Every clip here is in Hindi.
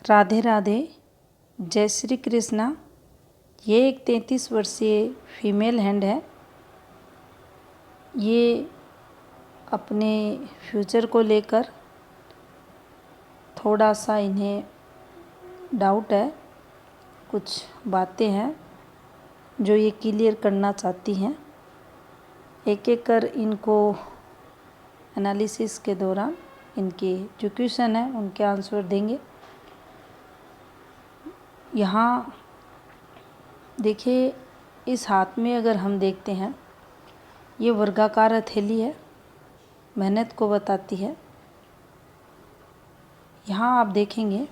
राधे राधे, जय श्री कृष्णा। ये एक 33 वर्षीय फीमेल हैंड है। ये अपने फ्यूचर को लेकर थोड़ा सा इन्हें डाउट है, कुछ बातें हैं जो ये क्लियर करना चाहती हैं। एक एक कर इनको एनालिसिस के दौरान इनके जो क्वेश्चन है उनके आंसर देंगे। यहाँ देखिए, इस हाथ में अगर हम देखते हैं, ये वर्गाकार हथेली है, मेहनत को बताती है। यहाँ आप देखेंगे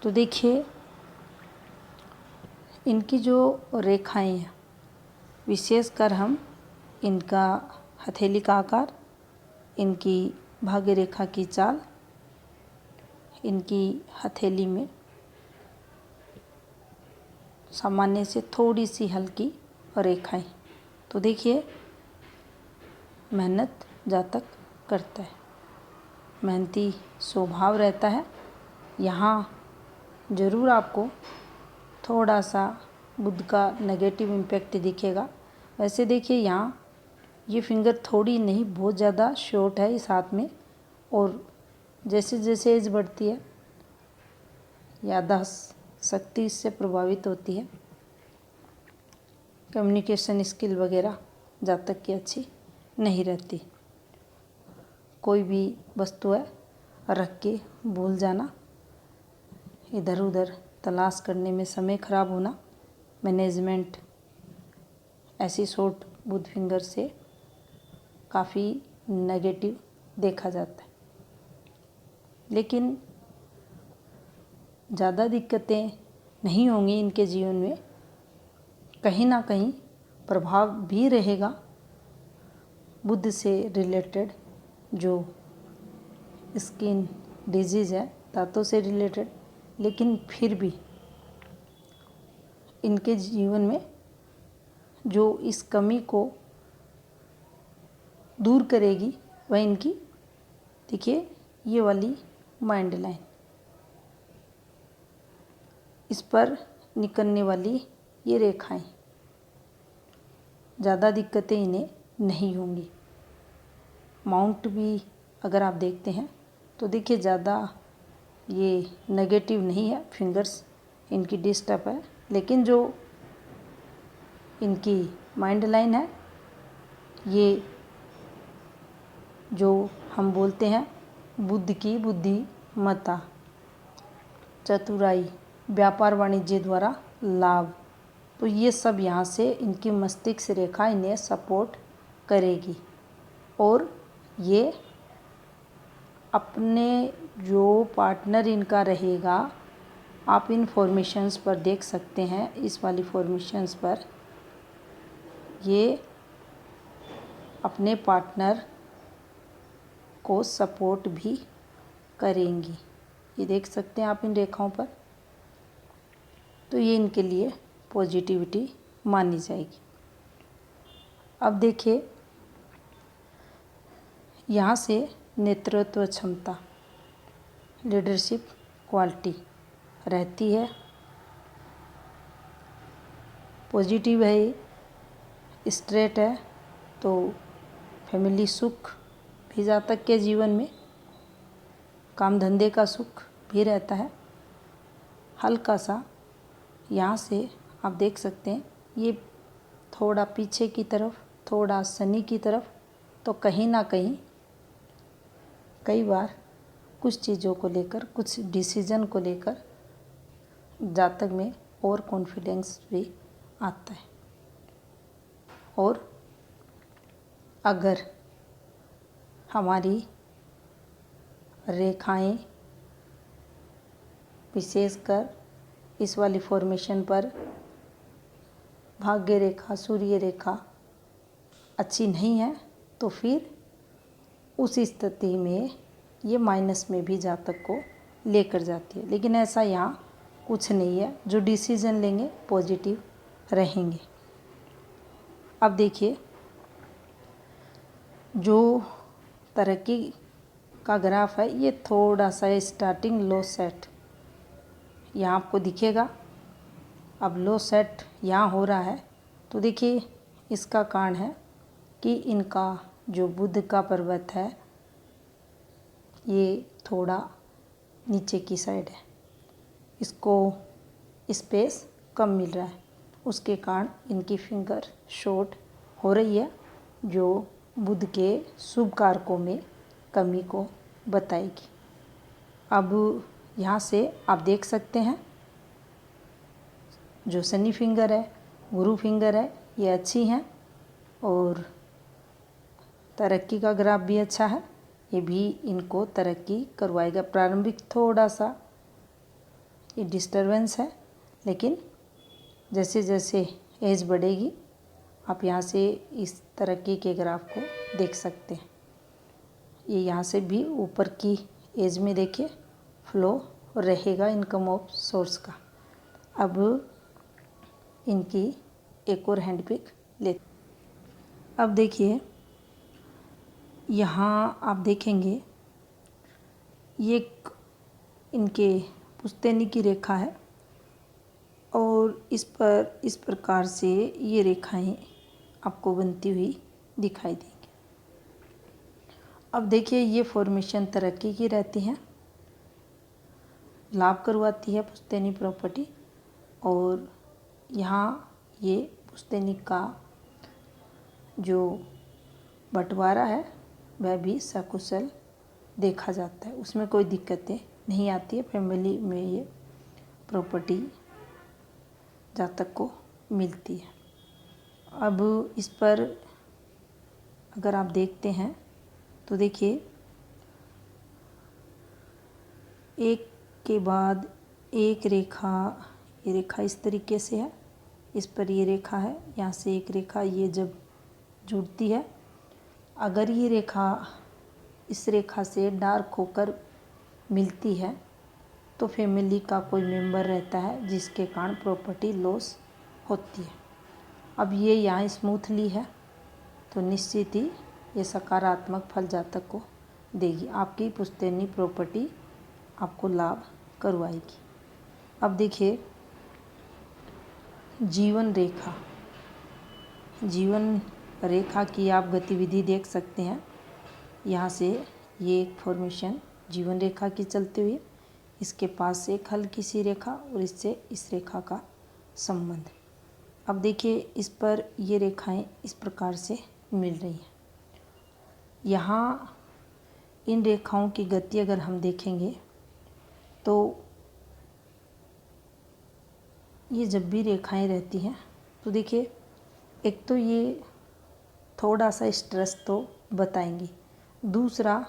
तो देखिए इनकी जो रेखाएं हैं, विशेषकर हम इनका हथेली का आकार, इनकी भाग्य रेखा की चाल, इनकी हथेली में सामान्य से थोड़ी सी हल्की रेखाएं, तो देखिए मेहनत जातक करता है, मेहनती स्वभाव रहता है। यहाँ ज़रूर आपको थोड़ा सा बुध का नेगेटिव इम्पैक्ट दिखेगा। वैसे देखिए यहाँ ये फिंगर थोड़ी नहीं, बहुत ज़्यादा शॉर्ट है इस हाथ में, और जैसे जैसे एज बढ़ती है याददाश्त शक्ति इससे प्रभावित होती है। कम्युनिकेशन स्किल वगैरह जातक की अच्छी नहीं रहती। कोई भी वस्तु है रख के भूल जाना, इधर उधर तलाश करने में समय खराब होना, मैनेजमेंट ऐसी शॉर्ट बुध फिंगर से काफ़ी नेगेटिव देखा जाता है। लेकिन ज़्यादा दिक्कतें नहीं होंगी इनके जीवन में, कहीं ना कहीं प्रभाव भी रहेगा बुध से रिलेटेड, जो स्किन डिजीज़ है, दांतों से रिलेटेड। लेकिन फिर भी इनके जीवन में जो इस कमी को दूर करेगी वह इनकी, देखिए ये वाली माइंड लाइन, इस पर निकलने वाली ये रेखाएं, ज़्यादा दिक्कतें इन्हें नहीं होंगी। माउंट भी अगर आप देखते हैं तो देखिए ज़्यादा ये नेगेटिव नहीं है, फिंगर्स इनकी डिस्टर्ब है। लेकिन जो इनकी माइंड लाइन है, ये जो हम बोलते हैं बुद्ध की बुद्धिमत्ता, चतुराई, व्यापार वाणिज्य द्वारा लाभ, तो ये सब यहाँ से इनकी मस्तिष्क रेखा इन्हें सपोर्ट करेगी। और ये अपने जो पार्टनर इनका रहेगा, आप इन फॉर्मेशंस पर देख सकते हैं, इस वाली फॉर्मेशंस पर ये अपने पार्टनर को सपोर्ट भी करेंगी। ये देख सकते हैं आप इन रेखाओं पर, तो ये इनके लिए पॉजिटिविटी मानी जाएगी। अब देखिए यहाँ से नेतृत्व क्षमता, लीडरशिप क्वालिटी रहती है, पॉजिटिव है, स्ट्रेट है, तो फैमिली सुख भी जातक के जीवन में, काम धंधे का सुख भी रहता है। हल्का सा यहाँ से आप देख सकते हैं ये थोड़ा पीछे की तरफ, थोड़ा शनि की तरफ, तो कहीं ना कहीं कई बार कुछ चीज़ों को लेकर, कुछ डिसीजन को लेकर जातक में और कॉन्फिडेंस भी आता है। और अगर हमारी रेखाएं विशेषकर इस वाली फॉर्मेशन पर भाग्य रेखा, सूर्य रेखा अच्छी नहीं है, तो फिर उस स्थिति में ये माइनस में भी जातक को लेकर जाती है। लेकिन ऐसा यहाँ कुछ नहीं है, जो डिसीजन लेंगे पॉजिटिव रहेंगे। अब देखिए जो तरक्की का ग्राफ है, ये थोड़ा सा स्टार्टिंग लो सेट यहाँ आपको दिखेगा। अब लो सेट यहाँ हो रहा है, तो देखिए इसका कारण है कि इनका जो बुध का पर्वत है ये थोड़ा नीचे की साइड है, इसको स्पेस कम मिल रहा है, उसके कारण इनकी फिंगर शॉर्ट हो रही है, जो बुध के शुभ कारकों में कमी को बताएगी। अब यहाँ से आप देख सकते हैं जो शनि फिंगर है, गुरु फिंगर है, ये अच्छी हैं और तरक्की का ग्राफ भी अच्छा है, ये भी इनको तरक्की करवाएगा। प्रारंभिक थोड़ा सा ये डिस्टरबेंस है, लेकिन जैसे जैसे एज बढ़ेगी आप यहाँ से इस तरक्की के ग्राफ को देख सकते हैं। ये यहाँ से भी ऊपर की एज में देखिए फ्लो रहेगा इनकम ऑफ सोर्स का। अब इनकी एक और हैंड पिक ले। अब देखिए यहाँ आप देखेंगे ये एक इनके पुश्तैनी की रेखा है और इस पर इस प्रकार से ये रेखाएं आपको बनती हुई दिखाई देंगी। अब देखिए ये फॉर्मेशन तरक्की की रहती है, लाभ करवाती है पुश्तैनी प्रॉपर्टी, और यहाँ ये पुश्तैनी का जो बंटवारा है वह भी सकुशल देखा जाता है, उसमें कोई दिक्कतें नहीं आती है। फैमिली में ये प्रॉपर्टी जातक को मिलती है। अब इस पर अगर आप देखते हैं तो देखिए एक के बाद एक रेखा, ये रेखा इस तरीके से है, इस पर ये रेखा है, यहाँ से एक रेखा ये जब जुड़ती है, अगर ये रेखा इस रेखा से डार्क होकर मिलती है तो फैमिली का कोई मेंबर रहता है जिसके कारण प्रॉपर्टी लॉस होती है। अब ये यहाँ स्मूथली है तो निश्चित ही ये सकारात्मक फल जातक को देगी, आपकी पुश्तैनी प्रॉपर्टी आपको लाभ करवाएगी। अब देखिए जीवन रेखा, जीवन रेखा की आप गतिविधि देख सकते हैं। यहाँ से ये एक फॉर्मेशन जीवन रेखा की चलते हुए, इसके पास से एक हल्की सी रेखा और इससे इस रेखा का संबंध। अब देखिए इस पर ये रेखाएं इस प्रकार से मिल रही हैं। यहाँ इन रेखाओं की गति अगर हम देखेंगे तो ये जब भी रेखाएं रहती हैं तो देखिए एक तो ये थोड़ा सा स्ट्रेस तो बताएंगी, दूसरा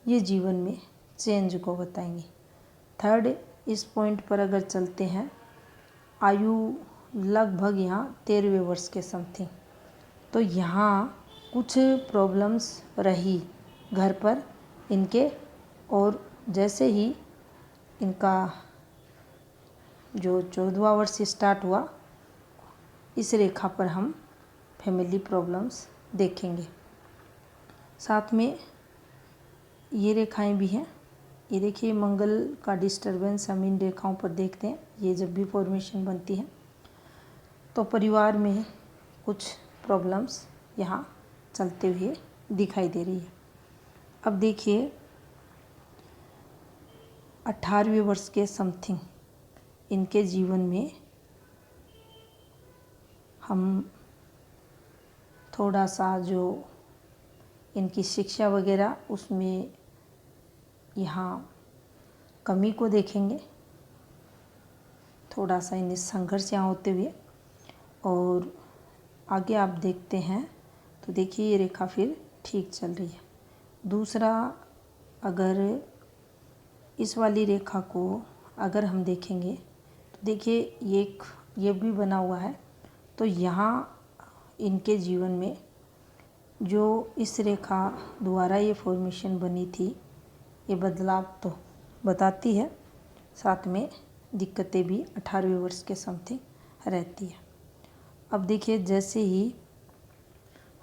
ये जीवन में चेंज को बताएंगी। थर्ड, इस पॉइंट पर अगर चलते हैं, आयु लगभग यहाँ 13वें वर्ष के समथिंग, तो यहाँ कुछ प्रॉब्लम्स रही घर पर इनके, और जैसे ही इनका जो 14वां वर्ष स्टार्ट हुआ, इस रेखा पर हम फैमिली प्रॉब्लम्स देखेंगे। साथ में ये रेखाएं भी हैं, ये देखिए मंगल का डिस्टरबेंस हम इन रेखाओं पर देखते हैं। ये जब भी फॉर्मेशन बनती है तो परिवार में कुछ प्रॉब्लम्स यहाँ चलते हुए दिखाई दे रही है। अब देखिए 18वें वर्ष के समथिंग इनके जीवन में हम थोड़ा सा जो इनकी शिक्षा वगैरह उसमें यहाँ कमी को देखेंगे, थोड़ा सा इन्हें संघर्ष यहाँ होते हुए। और आगे आप देखते हैं तो देखिए ये रेखा फिर ठीक चल रही है। दूसरा, अगर इस वाली रेखा को अगर हम देखेंगे तो देखिए ये भी बना हुआ है, तो यहाँ इनके जीवन में जो इस रेखा द्वारा ये फॉर्मेशन बनी थी ये बदलाव तो बताती है, साथ में दिक्कतें भी 18वें वर्ष के समथिंग रहती है। अब देखिए जैसे ही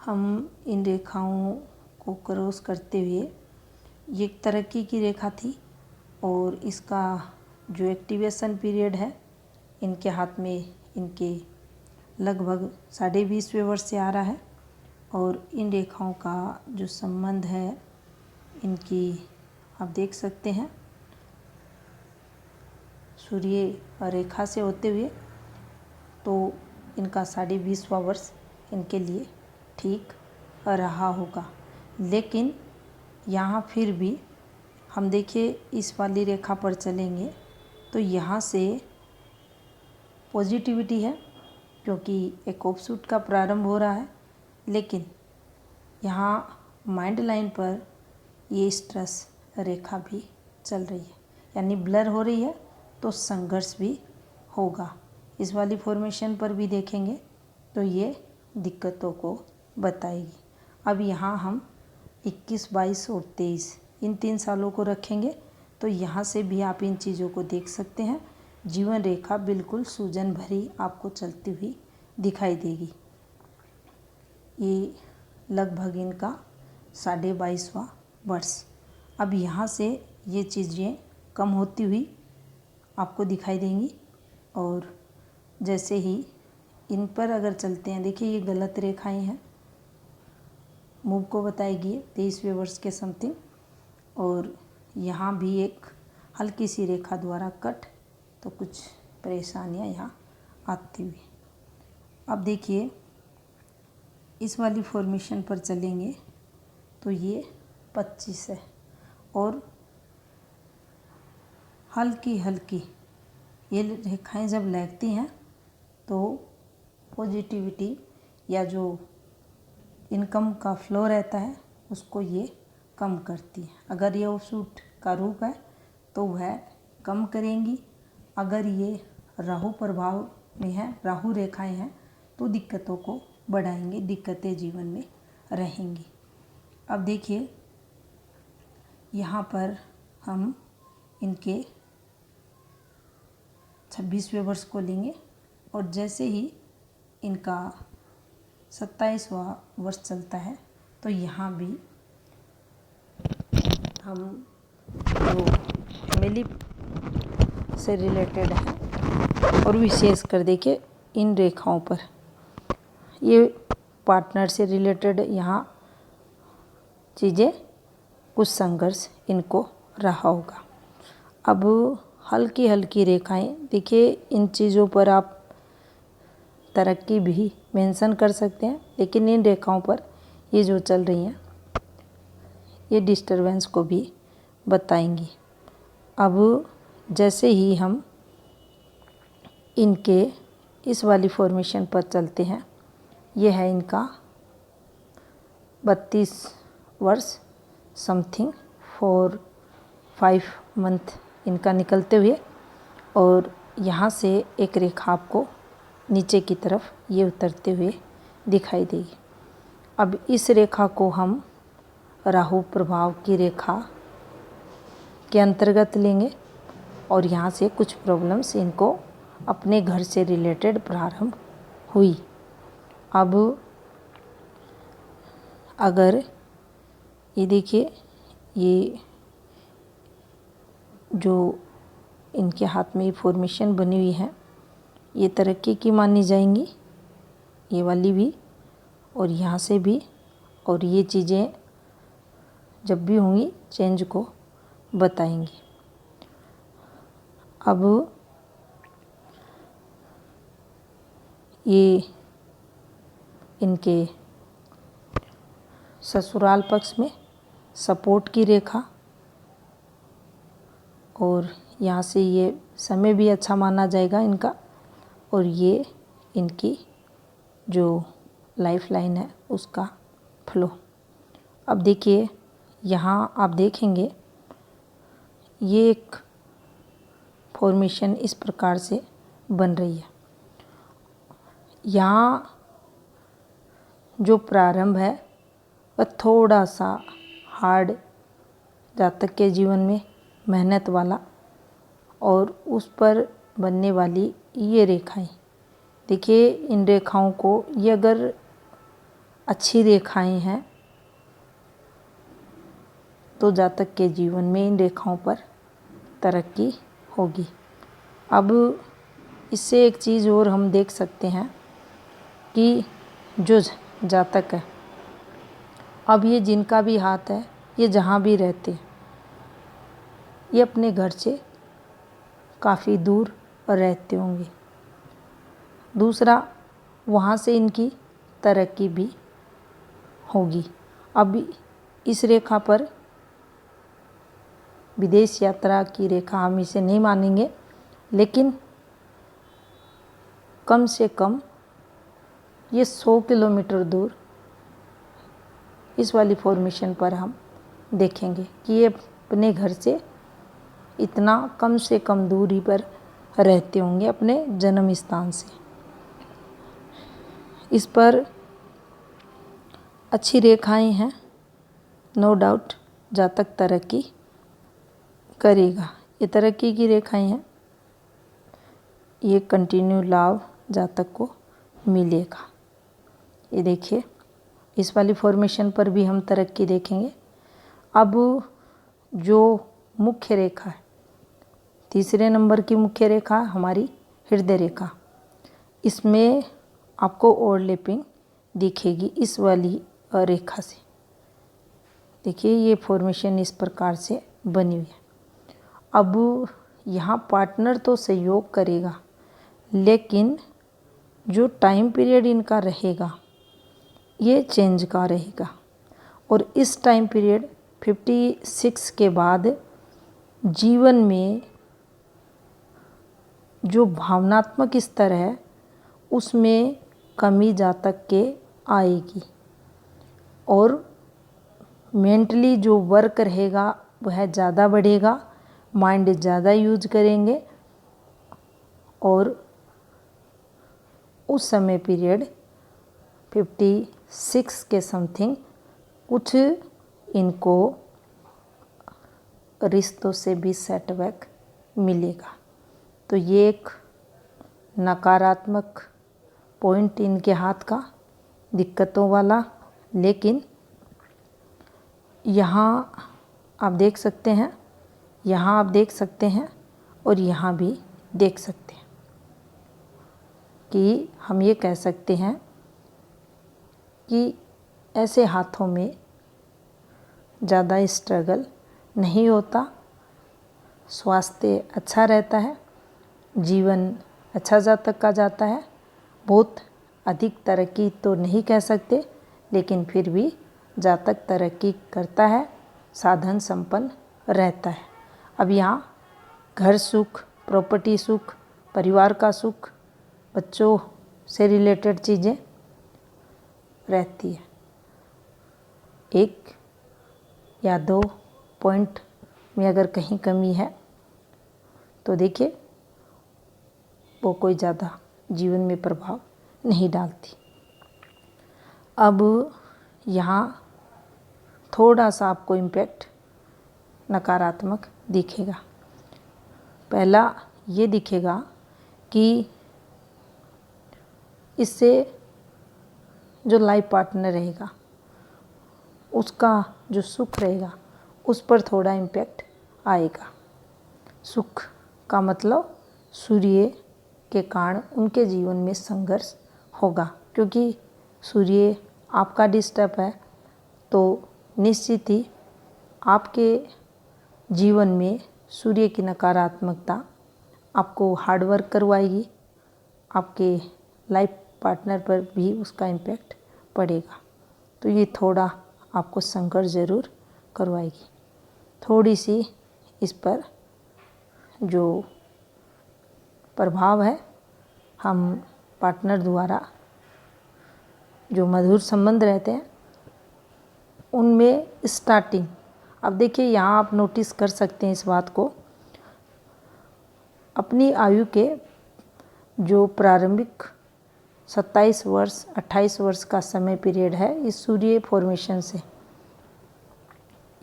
हम इन रेखाओं को क्रॉस करते हुए, ये एक तरक्की की रेखा थी और इसका जो एक्टिवेशन पीरियड है इनके हाथ में इनके लगभग 20.5वें वर्ष से आ रहा है। और इन रेखाओं का जो संबंध है इनकी आप देख सकते हैं सूर्य रेखा से होते हुए, तो इनका 20.5वां वर्ष इनके लिए ठीक रहा होगा। लेकिन यहाँ फिर भी हम देखिए इस वाली रेखा पर चलेंगे तो यहाँ से पॉजिटिविटी है क्योंकि एक ऑफशूट का प्रारंभ हो रहा है। लेकिन यहाँ माइंड लाइन पर ये स्ट्रेस रेखा भी चल रही है, यानी ब्लर हो रही है, तो संघर्ष भी होगा। इस वाली फॉर्मेशन पर भी देखेंगे तो ये दिक्कतों को बताएगी। अब यहाँ हम 21, 22 और 23 इन 3 सालों को रखेंगे तो यहाँ से भी आप इन चीज़ों को देख सकते हैं। जीवन रेखा बिल्कुल सूजन भरी आपको चलती हुई दिखाई देगी। ये लगभग इनका 22.5वां वर्ष। अब यहाँ से ये चीज़ें कम होती हुई आपको दिखाई देंगी। और जैसे ही इन पर अगर चलते हैं, देखिए ये गलत रेखाएं हैं, मूव को बताएगी 23वें वर्ष के समथिंग। और यहाँ भी एक हल्की सी रेखा द्वारा कट, तो कुछ परेशानियाँ यहाँ आती हुई। अब देखिए इस वाली फॉर्मेशन पर चलेंगे तो ये 25 है और हल्की हल्की ये रेखाएं जब लगती हैं तो पॉजिटिविटी या जो इनकम का फ्लो रहता है उसको ये कम करती है। अगर ये ऑफशूट का रूप है तो वह कम करेंगी। अगर ये राहु प्रभाव में है, राहु रेखाएं हैं, तो दिक्कतों को बढ़ाएंगे, दिक्कतें जीवन में रहेंगी। अब देखिए यहाँ पर हम इनके 26वें वर्ष को लेंगे और जैसे ही इनका 27वां वर्ष चलता है तो यहाँ भी हम जो फैमिली से रिलेटेड है और विशेषकर देखिए इन रेखाओं पर ये पार्टनर से रिलेटेड यहाँ चीज़ें कुछ संघर्ष इनको रहा होगा। अब हल्की हल्की रेखाएं, देखिए इन चीज़ों पर आप तरक्की भी मेंशन कर सकते हैं, लेकिन इन रेखाओं पर ये जो चल रही हैं ये डिस्टरबेंस को भी बताएंगी। अब जैसे ही हम इनके इस वाली फॉर्मेशन पर चलते हैं, ये है इनका 32 वर्ष समथिंग 4-5 मंथ इनका निकलते हुए, और यहाँ से एक रेखा आपको नीचे की तरफ ये उतरते हुए दिखाई देगी। अब इस रेखा को हम राहु प्रभाव की रेखा के अंतर्गत लेंगे और यहाँ से कुछ प्रॉब्लम्स इनको अपने घर से रिलेटेड प्रारंभ हुई। अब अगर ये देखिए ये जो इनके हाथ में फॉर्मेशन बनी हुई है ये तरक्की की मानी जाएंगी, ये वाली भी और यहाँ से भी, और ये चीज़ें जब भी होंगी चेंज को बताएंगी। अब ये इनके ससुराल पक्ष में सपोर्ट की रेखा, और यहाँ से ये समय भी अच्छा माना जाएगा इनका, और ये इनकी जो लाइफ लाइन है उसका फ्लो। अब देखिए यहाँ आप देखेंगे ये एक फॉर्मेशन इस प्रकार से बन रही है। यहाँ जो प्रारंभ है वह थोड़ा सा हार्ड, जातक के जीवन में मेहनत वाला, और उस पर बनने वाली ये रेखाएं, देखिए इन रेखाओं को, ये अगर अच्छी रेखाएं हैं तो जातक के जीवन में इन रेखाओं पर तरक्की होगी। अब इससे एक चीज़ और हम देख सकते हैं कि जो जातक है, अब ये जिनका भी हाथ है, ये जहाँ भी रहते हैं, ये अपने घर से काफ़ी दूर रहते होंगे। दूसरा, वहाँ से इनकी तरक्की भी होगी। अब इस रेखा पर विदेश यात्रा की रेखा हम इसे नहीं मानेंगे, लेकिन कम से कम ये 100 किलोमीटर दूर इस वाली फॉर्मेशन पर हम देखेंगे कि ये अपने घर से इतना कम से कम दूरी पर रहते होंगे अपने जन्म स्थान से। इस पर अच्छी रेखाएं हैं, नो डाउट जातक तरक्की करेगा। ये तरक्की की रेखाएं हैं, ये कंटिन्यू लाभ जातक को मिलेगा। ये देखिए, इस वाली फॉर्मेशन पर भी हम तरक्की देखेंगे। अब जो मुख्य रेखा है, तीसरे नंबर की मुख्य रेखा हमारी हृदय रेखा, इसमें आपको ओवरलैपिंग दिखेगी इस वाली रेखा से। देखिए, ये फॉर्मेशन इस प्रकार से बनी हुई है। अब यहाँ पार्टनर तो सहयोग करेगा, लेकिन जो टाइम पीरियड इनका रहेगा ये चेंज का रहेगा। और इस टाइम पीरियड 56 के बाद जीवन में जो भावनात्मक स्तर है उसमें कमी जातक के आएगी, और मेंटली जो वर्क रहेगा वह ज़्यादा बढ़ेगा, माइंड ज़्यादा यूज करेंगे, और उस समय पीरियड 56 के समथिंग कुछ इनको रिश्तों से भी सेटबैक मिलेगा। तो ये एक नकारात्मक पॉइंट इनके हाथ का, दिक्कतों वाला। लेकिन यहाँ आप देख सकते हैं, यहाँ आप देख सकते हैं, और यहाँ भी देख सकते हैं कि हम ये कह सकते हैं कि ऐसे हाथों में ज़्यादा स्ट्रगल नहीं होता, स्वास्थ्य अच्छा रहता है, जीवन अच्छा जातक का जाता है। बहुत अधिक तरक्की तो नहीं कह सकते, लेकिन फिर भी जातक तरक्की करता है, साधन संपन्न रहता है। अब यहाँ घर सुख, प्रॉपर्टी सुख, परिवार का सुख, बच्चों से रिलेटेड चीज़ें रहती है। एक या दो पॉइंट में अगर कहीं कमी है तो देखिए वो कोई ज़्यादा जीवन में प्रभाव नहीं डालती। अब यहाँ थोड़ा सा आपको इम्पैक्ट नकारात्मक दिखेगा। पहला ये दिखेगा कि इससे जो लाइफ पार्टनर रहेगा उसका जो सुख रहेगा उस पर थोड़ा इम्पैक्ट आएगा। सुख का मतलब सूर्य के कारण उनके जीवन में संघर्ष होगा, क्योंकि सूर्य आपका डिस्टर्ब है, तो निश्चित ही आपके जीवन में सूर्य की नकारात्मकता आपको हार्डवर्क करवाएगी, आपके लाइफ पार्टनर पर भी उसका इम्पैक्ट पड़ेगा। तो ये थोड़ा आपको संघर्ष ज़रूर करवाएगी। थोड़ी सी इस पर जो प्रभाव है, हम पार्टनर द्वारा जो मधुर संबंध रहते हैं उनमें स्टार्टिंग, अब देखिए यहाँ आप नोटिस कर सकते हैं इस बात को, अपनी आयु के जो प्रारंभिक 27 वर्ष 28 वर्ष का समय पीरियड है, इस सूर्य फॉर्मेशन से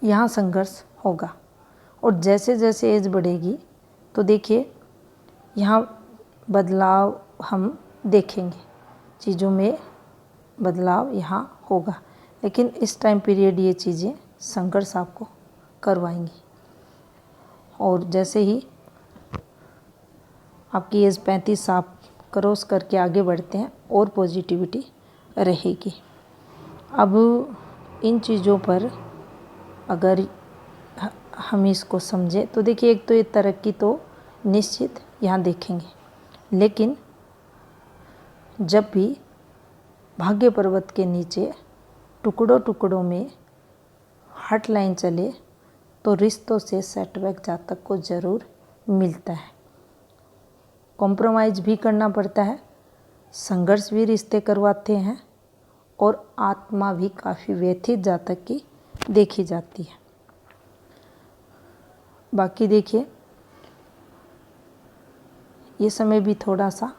यहाँ संघर्ष होगा। और जैसे जैसे एज बढ़ेगी तो देखिए यहाँ बदलाव हम देखेंगे, चीज़ों में बदलाव यहाँ होगा, लेकिन इस टाइम पीरियड ये चीज़ें संघर्ष आपको करवाएंगी। और जैसे ही आपकी एज 35 आप क्रॉस करके आगे बढ़ते हैं और पॉजिटिविटी रहेगी। अब इन चीज़ों पर अगर हम इसको समझें तो देखिए, एक तो ये तरक्की तो निश्चित यहाँ देखेंगे, लेकिन जब भी भाग्य पर्वत के नीचे टुकड़ों टुकड़ों में हॉट लाइन चले तो रिश्तों से सेटबैक जातक को ज़रूर मिलता है। कॉम्प्रोमाइज़ भी करना पड़ता है, संघर्ष भी रिश्ते करवाते हैं और आत्मा भी काफ़ी व्यथित जातक की देखी जाती है। बाकी देखिए, ये समय भी थोड़ा सा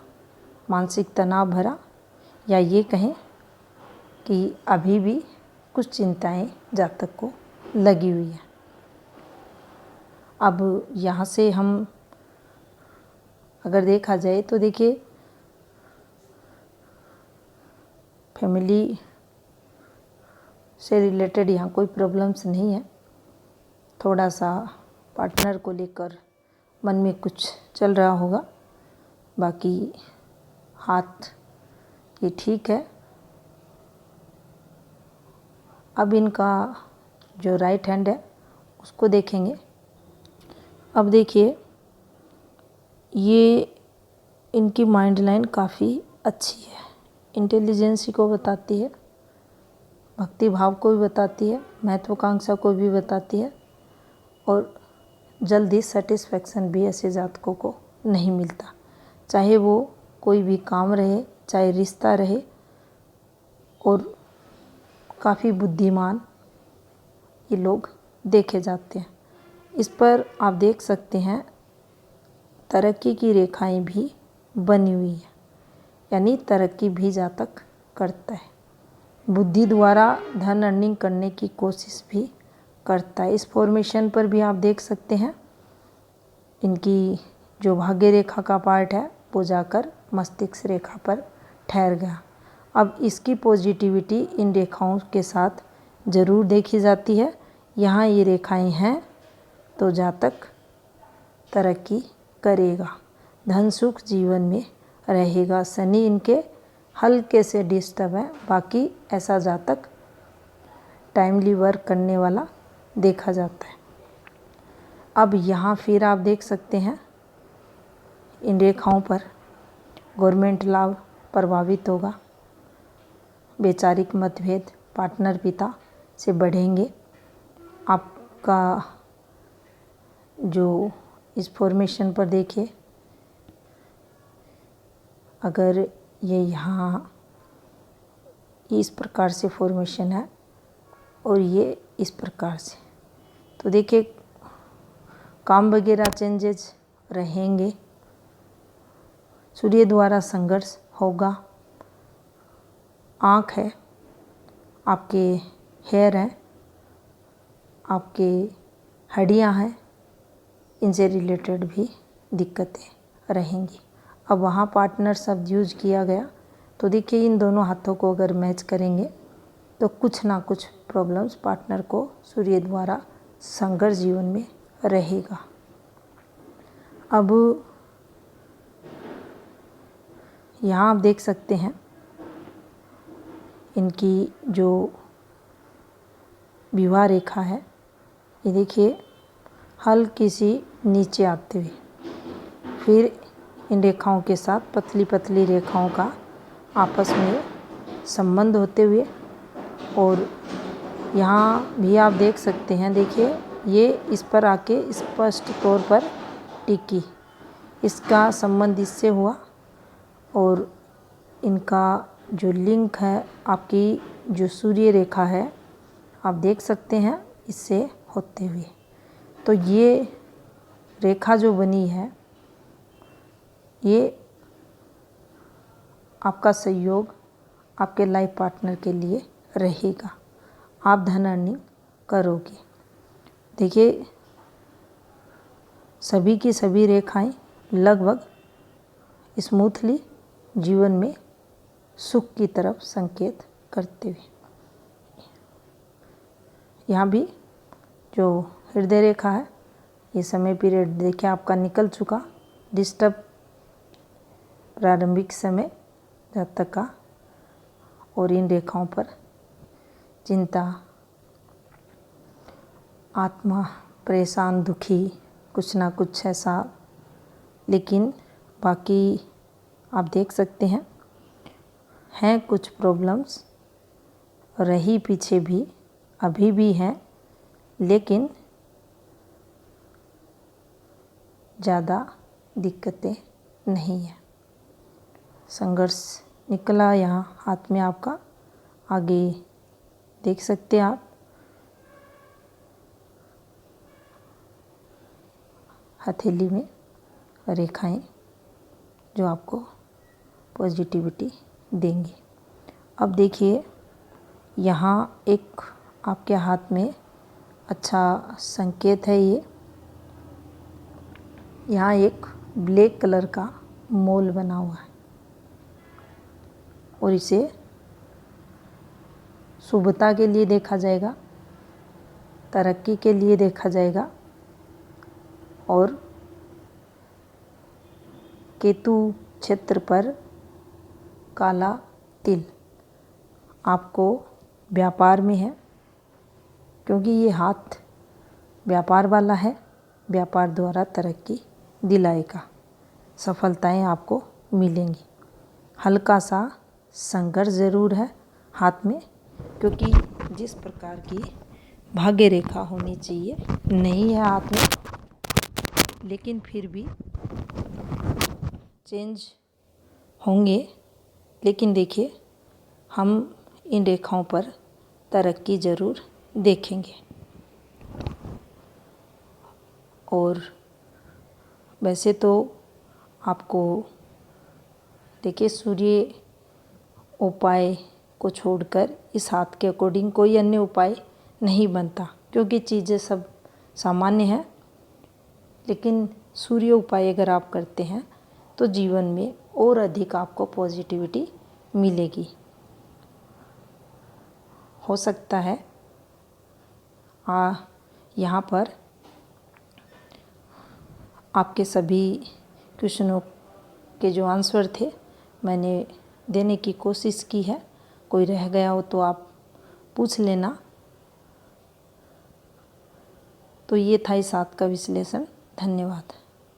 मानसिक तनाव भरा, या ये कहें कि अभी भी कुछ चिंताएं जातक को लगी हुई है। अब यहाँ से हम अगर देखा जाए तो देखिए, फैमिली से रिलेटेड यहाँ कोई प्रॉब्लम्स नहीं है। थोड़ा सा पार्टनर को लेकर मन में कुछ चल रहा होगा, बाकी हाथ ये ठीक है। अब इनका जो राइट हैंड है उसको देखेंगे। अब देखिए, ये इनकी माइंड लाइन काफ़ी अच्छी है, इंटेलिजेंसी को बताती है, भक्ति भाव को भी बताती है, महत्वाकांक्षा को भी बताती है, और जल्दी सेटिस्फैक्शन भी ऐसे जातकों को नहीं मिलता, चाहे वो कोई भी काम रहे, चाहे रिश्ता रहे। और काफ़ी बुद्धिमान ये लोग देखे जाते हैं। इस पर आप देख सकते हैं तरक्की की रेखाएं भी बनी हुई है, यानी तरक्की भी जातक करता है। बुद्धि द्वारा धन अर्निंग करने की कोशिश भी करता है। इस फॉर्मेशन पर भी आप देख सकते हैं इनकी जो भाग्य रेखा का पार्ट है वो जाकर मस्तिष्क रेखा पर ठहर गया। अब इसकी पॉजिटिविटी इन रेखाओं के साथ ज़रूर देखी जाती है। यहाँ ये रेखाएं हैं तो जातक तरक्की करेगा, धन सुख जीवन में रहेगा। शनि इनके हल्के से डिस्टर्ब है, बाकी ऐसा जातक टाइमली वर्क करने वाला देखा जाता है। अब यहाँ फिर आप देख सकते हैं इन रेखाओं पर गवर्नमेंट लाभ प्रभावित होगा, वैचारिक मतभेद पार्टनर पिता से बढ़ेंगे। आपका जो इस फॉर्मेशन पर देखिए, अगर ये यहाँ इस प्रकार से फॉर्मेशन है और ये इस प्रकार से, तो देखिए काम वगैरह चेंजेस रहेंगे, सूर्य द्वारा संघर्ष होगा। आँख है, आपके हेयर है, आपके हड्डियाँ हैं, इनसे रिलेटेड भी दिक्कतें रहेंगी। अब वहाँ पार्टनर शब्द यूज किया गया तो देखिए, इन दोनों हाथों को अगर मैच करेंगे तो कुछ ना कुछ प्रॉब्लम्स पार्टनर को सूर्य द्वारा संघर्ष जीवन में रहेगा। अब यहाँ आप देख सकते हैं इनकी जो विवाह रेखा है, ये देखिए हल्की सी नीचे आते हुए, फिर इन रेखाओं के साथ पतली पतली रेखाओं का आपस में संबंध होते हुए, और यहाँ भी आप देख सकते हैं, देखिए ये इस पर आके स्पष्ट तौर पर टिकी, इसका संबंध इससे हुआ, और इनका जो लिंक है, आपकी जो सूर्य रेखा है आप देख सकते हैं इससे होते हुए। तो ये रेखा जो बनी है ये आपका सहयोग आपके लाइफ पार्टनर के लिए रहेगा, आप धन अर्निंग करोगे। देखिए सभी की सभी रेखाएं लगभग स्मूथली जीवन में सुख की तरफ संकेत करते हुए। यहाँ भी जो हृदय रेखा है, ये समय पीरियड देखिए आपका निकल चुका, डिस्टर्ब प्रारंभिक समय जातक का, और इन रेखाओं पर चिंता, आत्मा परेशान, दुखी, कुछ ना कुछ ऐसा। लेकिन बाकी आप देख सकते हैं कुछ प्रॉब्लम्स रही पीछे भी, अभी भी हैं, लेकिन ज़्यादा दिक्कतें नहीं हैं। संघर्ष निकला यहाँ हाथ में आपका, आगे देख सकते हैं आप। हथेली में रेखाएं जो आपको पॉजिटिविटी देंगी। अब देखिए, यहाँ एक आपके हाथ में अच्छा संकेत है। ये यहाँ एक ब्लैक कलर का मोल बना हुआ है, और इसे शुभता के लिए देखा जाएगा, तरक्की के लिए देखा जाएगा। और केतु क्षेत्र पर काला तिल आपको व्यापार में है, क्योंकि ये हाथ व्यापार वाला है। व्यापार द्वारा तरक्की दिलाएगा, सफलताएं आपको मिलेंगी। हल्का सा संघर्ष ज़रूर है हाथ में, क्योंकि जिस प्रकार की भाग्य रेखा होनी चाहिए नहीं है हाथ में, लेकिन फिर भी चेंज होंगे। लेकिन देखिए, हम इन रेखाओं पर तरक्की ज़रूर देखेंगे। और वैसे तो आपको देखिए, सूर्य उपाय को छोड़कर इस हाथ के अकॉर्डिंग कोई अन्य उपाय नहीं बनता, क्योंकि चीज़ें सब सामान्य हैं। लेकिन सूर्य उपाय अगर आप करते हैं तो जीवन में और अधिक आपको पॉजिटिविटी मिलेगी। हो सकता है यहाँ पर आपके सभी क्वेश्चनों के जो आंसर थे मैंने देने की कोशिश की है। कोई रह गया हो तो आप पूछ लेना। तो ये था इस हाथ का विश्लेषण। धन्यवाद।